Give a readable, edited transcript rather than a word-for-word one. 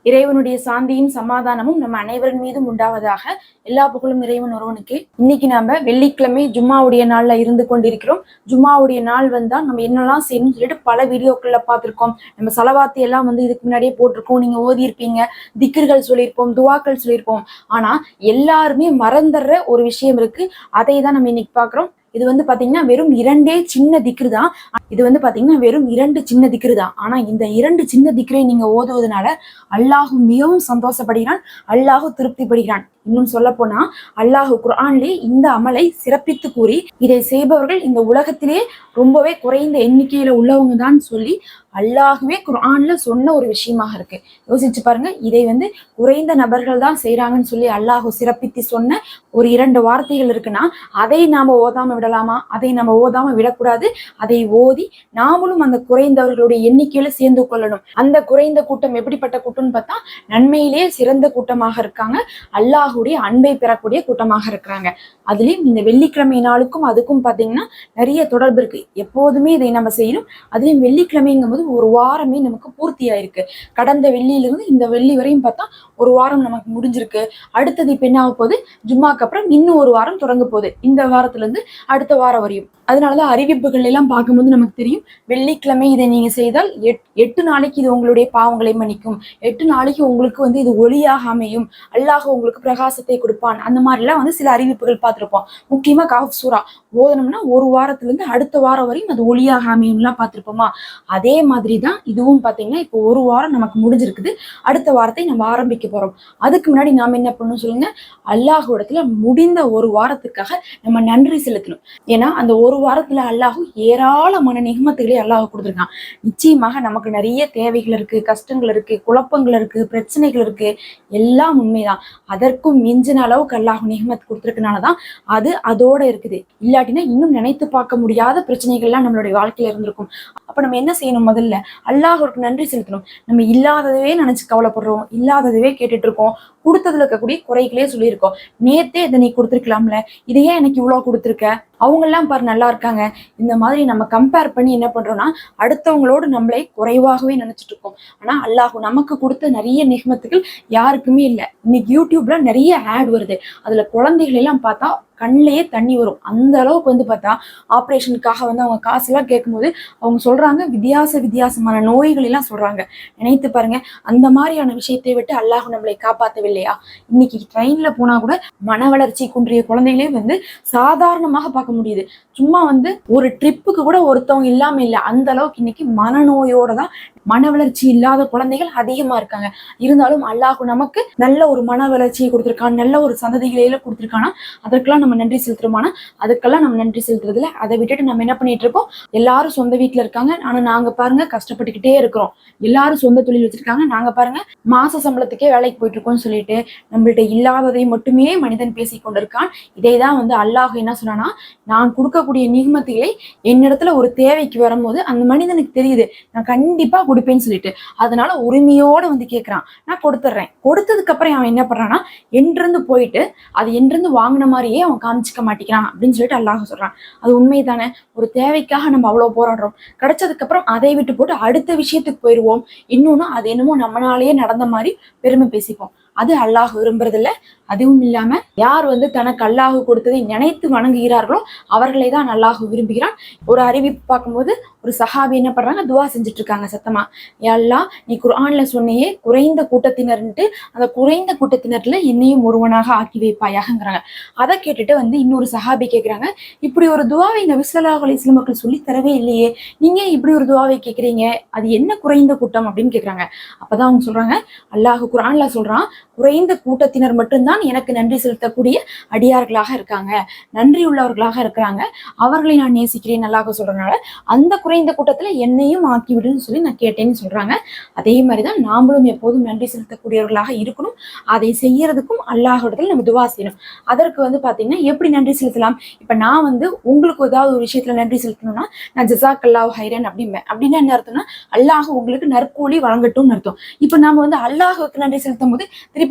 இறைவனுடைய சாந்தியும் சமாதானமும் நம்ம அனைவரின் மீதும் உண்டாவதாக. எல்லா புகழும் இறைவன் ஒருவனுக்கு. இன்னைக்கு நாம வெள்ளிக்கிழமை ஜும்மாவுடைய நாள்ல இருந்து கொண்டிருக்கிறோம். ஜும்மாவுடைய நாள் வந்தா நம்ம என்னெல்லாம் செய்யணும்னு சொல்லிட்டு பல வீடியோக்கள்ல பார்த்திருக்கோம். நம்ம சலவாத்தி எல்லாம் இதுக்கு முன்னாடியே போட்டிருக்கோம். நீங்க ஓதி இருப்பீங்க, திக்ர்கள் சொல்லியிருப்போம், துவாக்கள் சொல்லியிருப்போம். ஆனா எல்லாருமே மறந்துடுற ஒரு விஷயம் இருக்கு. அதை தான் நம்ம இன்னைக்கு பாக்குறோம். இது பாத்தீங்கன்னா வெறும் இரண்டே சின்ன திக்ரு தான். இது பாத்தீங்கன்னா வெறும் 2 சின்ன திக்ரு தான். ஆனா இந்த 2 சின்ன திக்ரை நீங்க ஓதுவதனால அல்லாஹ் மிகவும் சந்தோஷப்படுகிறான், அல்லாஹ் திருப்திப்படுகிறான். இன்னும் சொல்ல போனா அல்லாஹ் குர்ஆனிலே இந்த அமலை சிறப்பித்து கூறி இதை செய்பவர்கள் இந்த உலகத்திலே ரொம்பவே குறைந்த எண்ணிக்கையில உள்ளவங்க தான் சொல்லி அல்லாஹுவே குர்ஆன்ல சொன்ன ஒரு விஷயமாக இருக்கு. யோசிச்சு பாருங்க. இதை குறைந்த நபர்கள் தான் செய்யறாங்கன்னு சொல்லி அல்லாஹ் சிறப்பித்து சொன்ன ஒரு 2 வார்த்தைகள் இருக்குன்னா அதை நாம ஓதாம விடலாமா? அதை நம்ம ஓதாம விடக்கூடாது. அதை ஓதி நாமளும் அந்த குறைந்தவர்களுடைய எண்ணிக்கையில சேர்ந்து கொள்ளணும். அந்த குறைந்த கூட்டம் எப்படிப்பட்ட கூட்டம்னு பார்த்தா நன்மையிலே சிறந்த கூட்டமாக இருக்காங்க, அல்லாஹுடைய அன்பை பெறக்கூடிய கூட்டமாக இருக்கிறாங்க. அதுலயும் இந்த வெள்ளிக்கிழமை நாளுக்கும் அதுக்கும் பாத்தீங்கன்னா நிறைய தொடர்பு இருக்கு. எப்போதுமே இதை நம்ம செய்யணும். அதுலயும் வெள்ளிக்கிழமைங்கும் போது ஒரு வாரமே நமக்கு பூர்த்தி ஆயிருக்கு. கடந்த வெள்ளியிலிருந்து இந்த வெள்ளி வரையும் பார்த்தா ஒரு வாரம் நமக்கு முடிஞ்சிருக்கு. அடுத்தது இப்ப என்ன ஆக போகுது? ஜும்மாக்கு அப்புறம் இன்னும் ஒரு வாரம் தொடங்க போகுது. இந்த வாரத்துல இருந்து அடுத்த வாரம் வரையும். அதனாலதான் அறிவிப்புகள் எல்லாம் பார்க்கும்போது நமக்கு தெரியும், வெள்ளிக்கிழமை இதை நீங்க செய்தால் 8 நாளைக்கு இது உங்களுடைய பாவங்களை மன்னிக்கும், 8 நாளைக்கு உங்களுக்கு இது ஒளியாக அமையும், அல்லாஹ் உங்களுக்கு பிரகாசத்தை கொடுப்பான். அந்த மாதிரி எல்லாம் சில அறிவிப்புகள் பார்த்திருப்போம். முக்கியமா கஹஃப் சூரா ஓதனம்னா ஒரு வாரத்துல இருந்து அடுத்த வாரம் வரையும் அது ஒளியாக அமையும்லாம் பார்த்திருப்போமா? அதே மாதிரிதான் இதுவும் பாத்தீங்கன்னா இப்போ ஒரு வாரம் நமக்கு முடிஞ்சிருக்குது. அடுத்த வாரத்தை நம்ம ஆரம்பிக்க போறோம். அதுக்கு முன்னாடி நாம என்ன பண்ணணும் சொல்லுங்க? அல்லாஹ்விடத்துல முடிந்த ஒரு வாரத்துக்காக நம்ம நன்றி செலுத்தணும். ஏன்னா அந்த ஒரு வாரத்துல அல்லாஹ் ஏராளமான நிகமத்துகளை அல்லாஹ் கொடுத்துருக்கான். நிச்சயமாக நமக்கு நிறைய தேவைகள் இருக்கு, கஷ்டங்கள் இருக்கு, குழப்பங்கள் இருக்கு, பிரச்சனைகள் இருக்கு. எல்லாம் உண்மைதான். அதற்கும் மிஞ்சின அளவுக்கு அல்லாஹ் நிகமத் கொடுத்துருக்கனாலதான் அது அதோட இருக்குது. இல்லாட்டினா இன்னும் நினைத்து பார்க்க முடியாத பிரச்சனைகள்லாம் நம்மளுடைய வாழ்க்கையில இருந்திருக்கும். அப்ப நம்ம என்ன செய்யணும்? முதல்ல அல்லாஹ்வுக்கு நன்றி செலுத்தணும். நம்ம இல்லாததவே நினைச்சு கவலைப்படுறோம், இல்லாததவே கேட்டுட்டு இருக்கோம், கொடுத்ததுல இருக்கக்கூடிய குறைகளே சொல்லியிருக்கோம். நேத்தே இதை நீ கொடுத்துருக்கலாம்ல, இதையே எனக்கு இவ்வளவு கொடுத்துருக்க, அவங்க எல்லாம் பாரு நல்லா இருக்காங்க. இந்த மாதிரி நம்ம கம்பேர் பண்ணி என்ன பண்றோம்னா அடுத்தவங்களோடு நம்மளை குறைவாகவே நினைச்சிட்டு இருக்கோம். ஆனா அல்லாஹ் நமக்கு கொடுத்த நிறைய நிகமத்துகள் யாருக்குமே இல்லை. இன்னைக்கு யூடியூப்ல நிறைய ஆட் வருது. அதுல குழந்தைகள் எல்லாம் பார்த்தா கண்ணிலேயே தண்ணி வரும். அந்த அளவுக்கு பார்த்தா ஆப்ரேஷனுக்காக அவங்க காசு எல்லாம் கேட்கும்போது அவங்க சொல்றாங்க வித்தியாசமான நோய்கள் எல்லாம் சொல்றாங்க. நினைத்து பாருங்க. அந்த மாதிரியான விஷயத்தை விட்டு அல்லாஹ் நம்மளை காப்பாற்றவில்லையா? இன்னைக்கு ட்ரெயின்ல போனா கூட மன வளர்ச்சி குன்றிய குழந்தைகளே சாதாரணமாக பார்க்க முடியுது. சும்மா ஒரு ட்ரிப்புக்கு கூட ஒருத்தவங்க இல்லாம இல்லை. அந்த அளவுக்கு இன்னைக்கு மனநோயோட தான், மன வளர்ச்சி இல்லாத குழந்தைகள் அதிகமா இருக்காங்க. இருந்தாலும் அல்லாஹ் நமக்கு நல்ல ஒரு மன வளர்ச்சியை கொடுத்திருக்கான், நல்ல ஒரு சந்ததிகளையில கொடுத்திருக்கானா அதற்கெல்லாம் நம்ம நன்றி செலுத்துறோமானா? அதுக்கெல்லாம் நம்ம நன்றி செலுத்துறதுல அதை விட்டுட்டு நம்ம என்ன பண்ணிட்டு இருக்கோம்? எல்லாரும் சொந்த வீட்டுல இருக்காங்க, ஆனா நாங்க பாருங்க கஷ்டப்பட்டுக்கிட்டே இருக்கிறோம். எல்லாரும் சொந்த தொழில் வச்சிருக்காங்க, நாங்க பாருங்க மாச சம்பளத்துக்கே வேலைக்கு போயிட்டு இருக்கோம்னு சொல்லிட்டு நம்மள்ட்ட இல்லாததை மட்டுமே மனிதன் பேசி கொண்டிருக்கான். இதைதான் அல்லாஹ் என்ன சொன்னா, நான் கொடுக்கக்கூடிய நிகமத்துகளை என்னிடத்துல ஒரு தேவைக்கு வரும்போது அந்த மனிதனுக்கு தெரியுது நான் கண்டிப்பா கொடுப்பேன்னு சொல்லிட்டு, அதனால உரிமையோட கேட்கிறான். நான் கொடுத்துட்றேன். கொடுத்ததுக்கு அப்புறம் அவன் என்ன பண்றான்னா என்றிருந்து போயிட்டு அது என்றிருந்து வாங்கின மாதிரியே அவன் காமிச்சிக்க மாட்டேங்கிறான் அப்படின்னு சொல்லிட்டு அல்லாஹ் சொல்றான். அது உண்மைதானே? ஒரு தேவைக்காக நம்ம அவ்வளவு போராடுறோம், கிடைச்சதுக்கு அப்புறம் அதை விட்டு போட்டு அடுத்த விஷயத்துக்கு போயிடுவோம். இன்னொன்னு அது என்னமோ நம்மளாலேயே நடந்த மாதிரி பெருமை பேசிப்போம். அது அல்லாஹ் விரும்புறது இல்ல. அதுவும் இல்லாம யார் தனக்கு அல்லாஹ் கொடுத்ததை நினைத்து வணங்குகிறார்களோ அவர்களை தான் அல்லாஹ் விரும்புகிறான். ஒரு அறிவிப்பு பார்க்கும்போது ஒரு சஹாபி என்ன பண்றாங்க? துவா செஞ்சுட்டு இருக்காங்க சத்தமா, யா அல்லாஹ் நீ குர்ஆன்ல சொன்னியே குறைந்த கூட்டத்தினர்ன்ட்டு, அந்த குறைந்த கூட்டத்தினர்ல என்னையும் ஒருவனாக ஆக்கி வைப்பாயாகங்கிறாங்க. அதை கேட்டுட்டு இன்னொரு சஹாபி கேட்கிறாங்க, இப்படி ஒரு துவாவை நபி ஸல்லல்லாஹு அலைஹி வஸல்லம் மக்கள் சொல்லி தரவே இல்லையே, நீங்க இப்படி ஒரு துவாவை கேட்கிறீங்க, அது என்ன குறைந்த கூட்டம் அப்படின்னு கேட்கிறாங்க. அப்பதான் அவங்க சொல்றாங்க, அல்லாஹ் குர்ஆன்ல சொல்றான், குறைந்த கூட்டத்தினர் மட்டும்தான் எனக்கு நன்றி செலுத்தக்கூடிய அடியார்களாக இருக்காங்க, நன்றி உள்ளவர்களாக இருக்கிறாங்க, அவர்களை நான் நேசிக்கிறேன் அல்லாஹ் சொல்றதுனால அந்த குறைந்த கூட்டத்துல என்னையும் ஆக்கிவிடுன்னு சொல்லி நான் கேட்டேன்னு சொல்றாங்க. அதே மாதிரிதான் நாமளும் எப்போதும் நன்றி செலுத்தக்கூடியவர்களாக இருக்கணும். அதை செய்யறதுக்கும் அல்லாஹ்விடத்துல நம்ம துவா செய்யணும். அதற்கு பாத்தீங்கன்னா எப்படி நன்றி செலுத்தலாம்? இப்ப நான் உங்களுக்கு ஏதாவது ஒரு விஷயத்துல நன்றி செலுத்தணும்னா நான் ஜஸாக்கல்லாஹு ஹைரன் அப்படிம்பேன். அப்படின்னா என்ன அர்த்தம்னா அல்லாஹ் உங்களுக்கு நற்கூலி வழங்கட்டும்னு அர்த்தம். இப்ப நாம அல்லாஹ்வுக்கு நன்றி செலுத்தும் போது திருப்பி